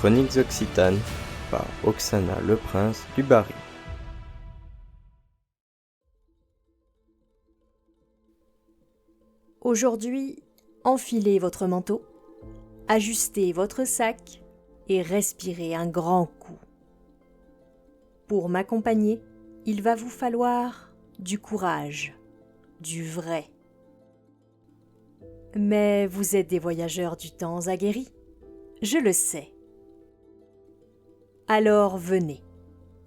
Chroniques Occitanes par Oksana Leprince du Barry. Aujourd'hui, enfilez votre manteau, ajustez votre sac et respirez un grand coup. Pour m'accompagner, il va vous falloir du courage, du vrai. Mais vous êtes des voyageurs du temps aguerris, je le sais. Alors venez,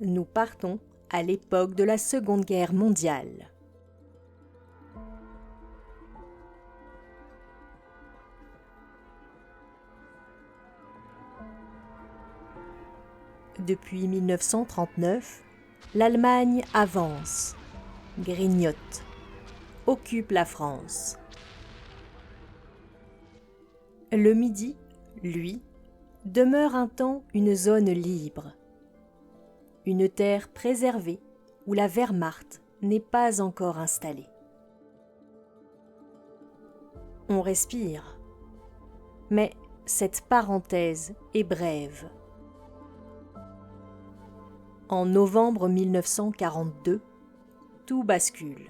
nous partons à l'époque de la Seconde Guerre mondiale. Depuis 1939, l'Allemagne avance, grignote, occupe la France. Le Midi, lui, demeure un temps une zone libre, une terre préservée où la Wehrmacht n'est pas encore installée. On respire, mais cette parenthèse est brève. En novembre 1942, tout bascule.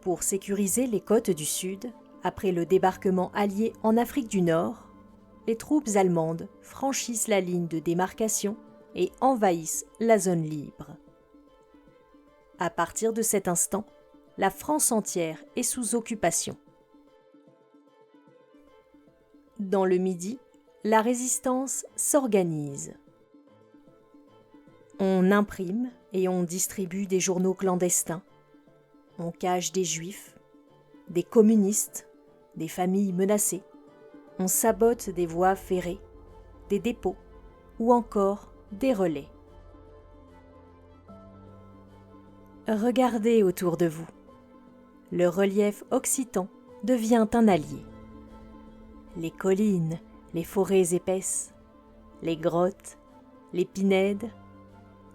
Pour sécuriser les côtes du Sud, après le débarquement allié en Afrique du Nord, les troupes allemandes franchissent la ligne de démarcation et envahissent la zone libre. À partir de cet instant, la France entière est sous occupation. Dans le Midi, la résistance s'organise. On imprime et on distribue des journaux clandestins. On cache des juifs, des communistes, des familles menacées. On sabote des voies ferrées, des dépôts ou encore des relais. Regardez autour de vous. Le relief occitan devient un allié. Les collines, les forêts épaisses, les grottes, les pinèdes,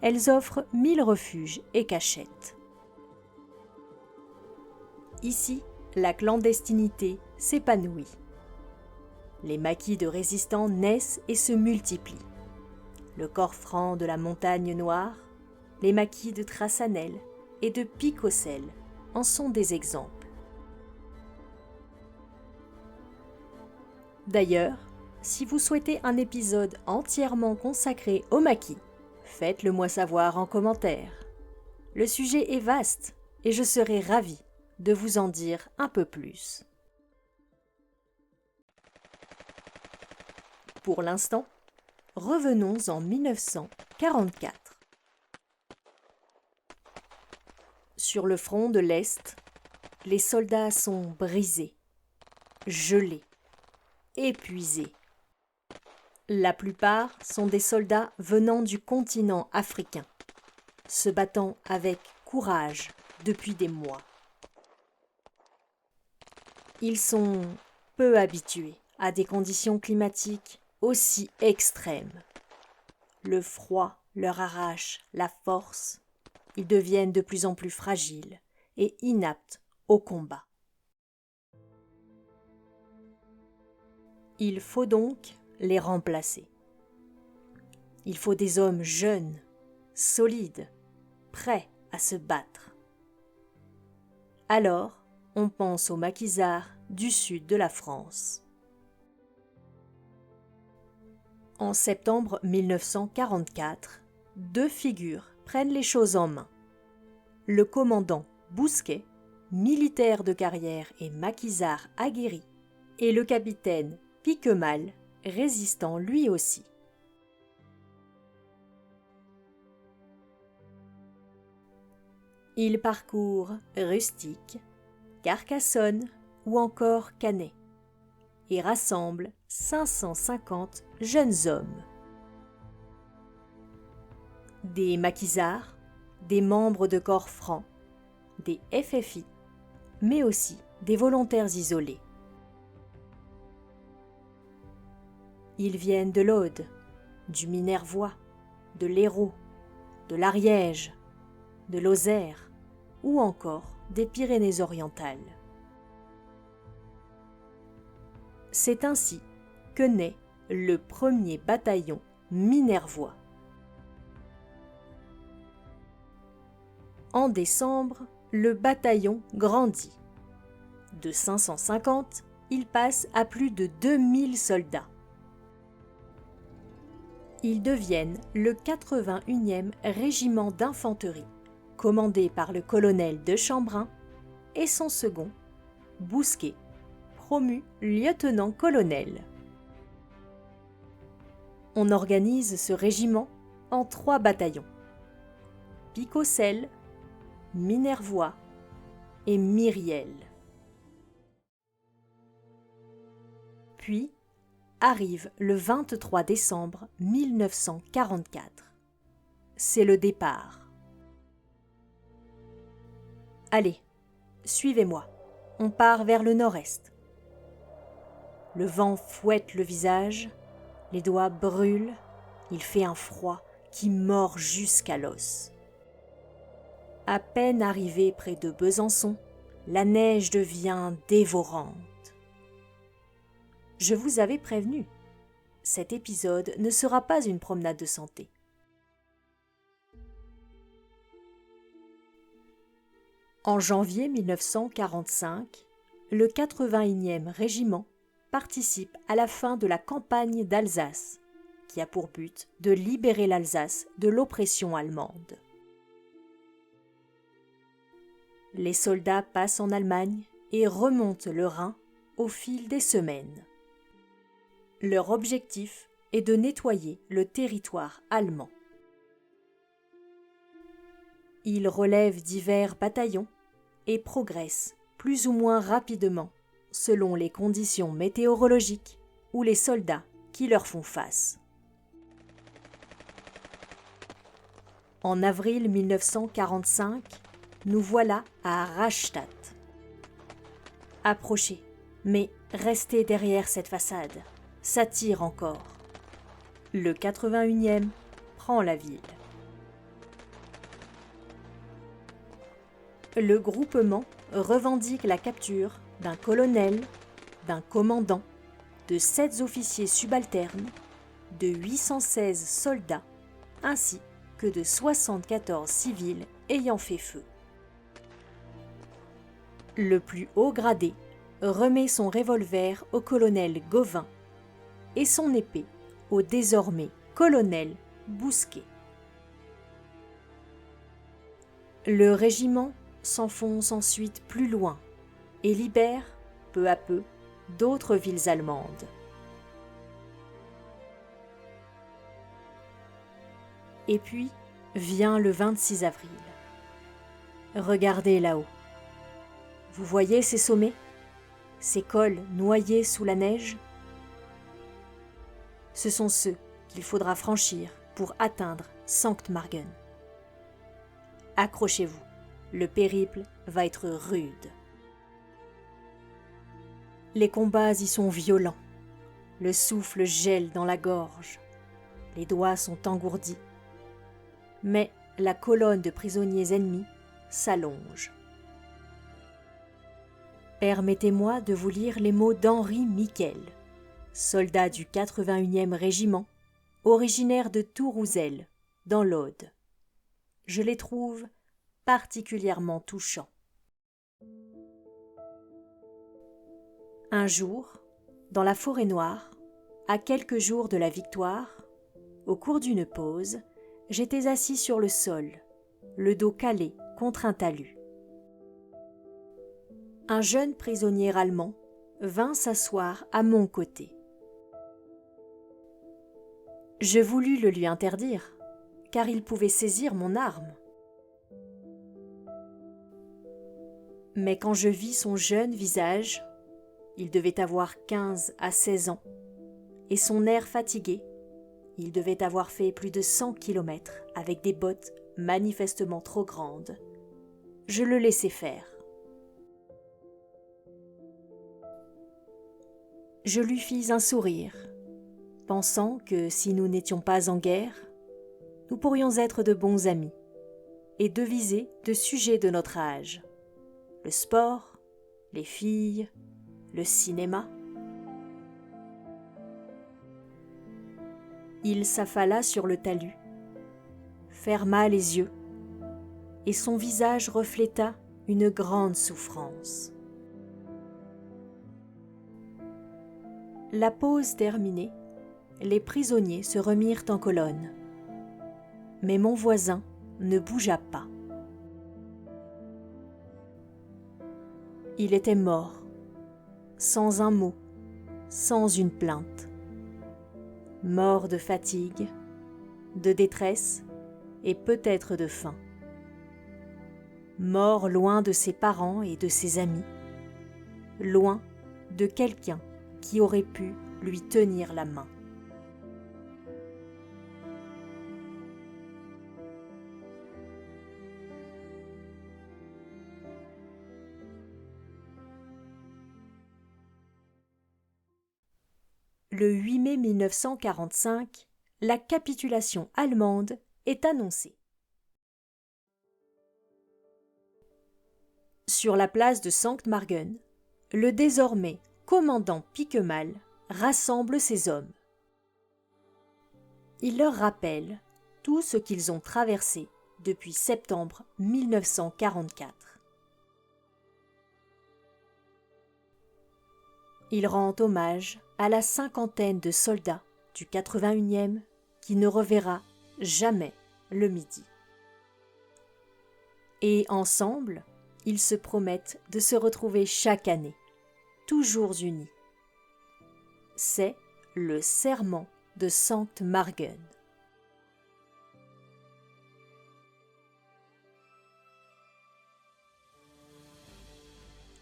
elles offrent 1000 refuges et cachettes. Ici, la clandestinité s'épanouit. Les maquis de résistants naissent et se multiplient. Le corps franc de la Montagne Noire, les maquis de Trassanel et de Picocel en sont des exemples. D'ailleurs, si vous souhaitez un épisode entièrement consacré aux maquis, faites-le moi savoir en commentaire. Le sujet est vaste et je serai ravie de vous en dire un peu plus. Pour l'instant, revenons en 1944. Sur le front de l'Est, les soldats sont brisés, gelés, épuisés. La plupart sont des soldats venant du continent africain, se battant avec courage depuis des mois. Ils sont peu habitués à des conditions climatiques aussi extrêmes. Le froid leur arrache la force, ils deviennent de plus en plus fragiles et inaptes au combat. Il faut donc les remplacer. Il faut des hommes jeunes, solides, prêts à se battre. Alors, on pense aux maquisards du sud de la France. En septembre 1944, deux figures prennent les choses en main. Le commandant Bousquet, militaire de carrière et maquisard aguerri, et le capitaine Piquemal, résistant lui aussi. Il parcourt Rustique, Carcassonne ou encore Cannet et rassemble 550 jeunes hommes. Des maquisards, des membres de corps francs, des FFI, mais aussi des volontaires isolés. Ils viennent de l'Aude, du Minervois, de l'Hérault, de l'Ariège, de Lozère ou encore des Pyrénées-Orientales. C'est ainsi que naît le premier bataillon minervois. En décembre, le bataillon grandit. De 550, il passe à plus de 2000 soldats. Ils deviennent le 81e régiment d'infanterie, commandé par le colonel de Chambrun et son second, Bousquet, promu lieutenant-colonel. On organise ce régiment en 3 bataillons: Picocel, Minervois et Myriel. Puis arrive le 23 décembre 1944. C'est le départ. Allez, suivez-moi, on part vers le nord-est. Le vent fouette le visage, les doigts brûlent, il fait un froid qui mord jusqu'à l'os. À peine arrivé près de Besançon, la neige devient dévorante. Je vous avais prévenu, cet épisode ne sera pas une promenade de santé. En janvier 1945, le 81e régiment participe à la fin de la campagne d'Alsace, qui a pour but de libérer l'Alsace de l'oppression allemande. Les soldats passent en Allemagne et remontent le Rhin au fil des semaines. Leur objectif est de nettoyer le territoire allemand. Ils relèvent divers bataillons et progressent plus ou moins rapidement selon les conditions météorologiques ou les soldats qui leur font face. En avril 1945, nous voilà à Rastatt. Approchez, mais restez derrière cette façade, ça tire encore. Le 81e prend la ville. Le groupement revendique la capture d'un colonel, d'un commandant, de 7 officiers subalternes, de 816 soldats, ainsi que de 74 civils ayant fait feu. Le plus haut gradé remet son revolver au colonel Gauvin et son épée au désormais colonel Bousquet. Le régiment s'enfonce ensuite plus loin et libère, peu à peu, d'autres villes allemandes. Et puis vient le 26 avril. Regardez là-haut. Vous voyez ces sommets, ces cols noyés sous la neige? Ce sont ceux qu'il faudra franchir pour atteindre Sankt-Margen. Accrochez-vous, le périple va être rude. Les combats y sont violents, le souffle gèle dans la gorge, les doigts sont engourdis. Mais la colonne de prisonniers ennemis s'allonge. Permettez-moi de vous lire les mots d'Henri Miquel, soldat du 81e régiment, originaire de Tourouzel, dans l'Aude. Je les trouve particulièrement touchants. Un jour, dans la forêt noire, à quelques jours de la victoire, au cours d'une pause, j'étais assis sur le sol, le dos calé contre un talus. Un jeune prisonnier allemand vint s'asseoir à mon côté. Je voulus le lui interdire, car il pouvait saisir mon arme. Mais quand je vis son jeune visage, il devait avoir 15 à 16 ans, et son air fatigué, il devait avoir fait plus de 100 kilomètres avec des bottes manifestement trop grandes. Je le laissai faire. Je lui fis un sourire, pensant que si nous n'étions pas en guerre, nous pourrions être de bons amis et deviser de sujets de notre âge. Le sport, les filles, le cinéma. Il s'affala sur le talus, ferma les yeux, et son visage refléta une grande souffrance. La pause terminée, les prisonniers se remirent en colonne. Mais mon voisin ne bougea pas. Il était mort, sans un mot, sans une plainte. Mort de fatigue, de détresse et peut-être de faim. Mort loin de ses parents et de ses amis, loin de quelqu'un qui aurait pu lui tenir la main. Le 8 mai 1945, la capitulation allemande est annoncée. Sur la place de Sankt-Margen, le désormais commandant Piquemal rassemble ses hommes. Il leur rappelle tout ce qu'ils ont traversé depuis septembre 1944. Il rend hommage à la cinquantaine de soldats du 81e qui ne reverra jamais le midi. Et ensemble, ils se promettent de se retrouver chaque année, toujours unis. C'est le serment de Sankt-Margen.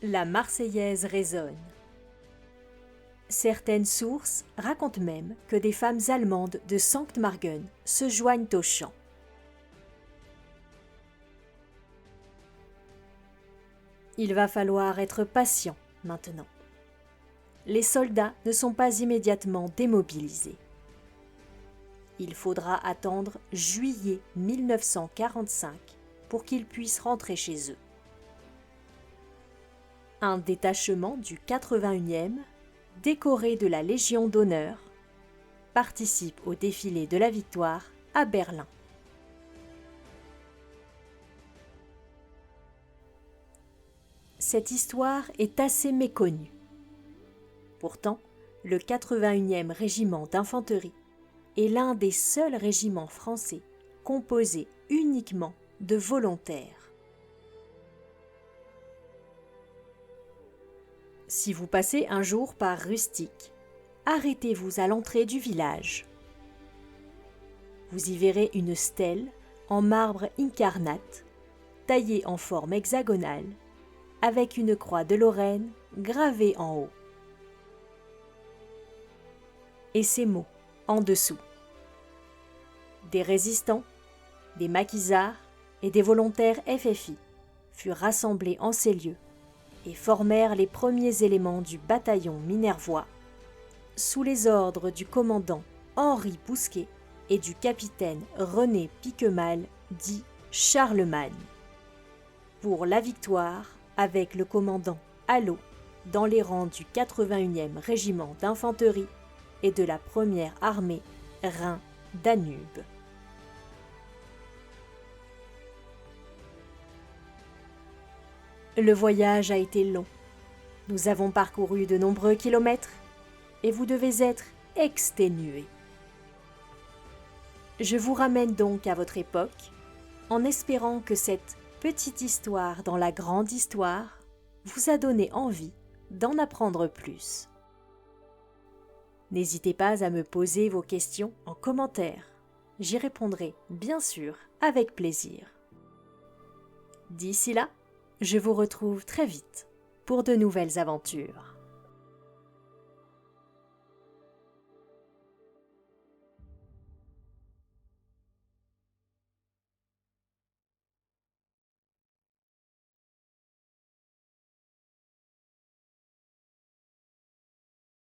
La Marseillaise résonne. Certaines sources racontent même que des femmes allemandes de Sankt-Margen se joignent au chant. Il va falloir être patient maintenant. Les soldats ne sont pas immédiatement démobilisés. Il faudra attendre juillet 1945 pour qu'ils puissent rentrer chez eux. Un détachement du 81e, décoré de la Légion d'honneur, participe au défilé de la victoire à Berlin. Cette histoire est assez méconnue. Pourtant, le 81e régiment d'infanterie est l'un des seuls régiments français composés uniquement de volontaires. Si vous passez un jour par Rustique, arrêtez-vous à l'entrée du village. Vous y verrez une stèle en marbre incarnate, taillée en forme hexagonale, avec une croix de Lorraine gravée en haut. Et ces mots en dessous. Des résistants, des maquisards et des volontaires FFI furent rassemblés en ces lieux et formèrent les premiers éléments du bataillon minervois, sous les ordres du commandant Henri Bousquet et du capitaine René Piquemal, dit Charlemagne, pour la victoire avec le commandant Allot dans les rangs du 81e régiment d'infanterie et de la première armée Rhin-Danube. Le voyage a été long. Nous avons parcouru de nombreux kilomètres et vous devez être exténués. Je vous ramène donc à votre époque en espérant que cette petite histoire dans la grande histoire vous a donné envie d'en apprendre plus. N'hésitez pas à me poser vos questions en commentaire. J'y répondrai bien sûr avec plaisir. D'ici là, je vous retrouve très vite pour de nouvelles aventures.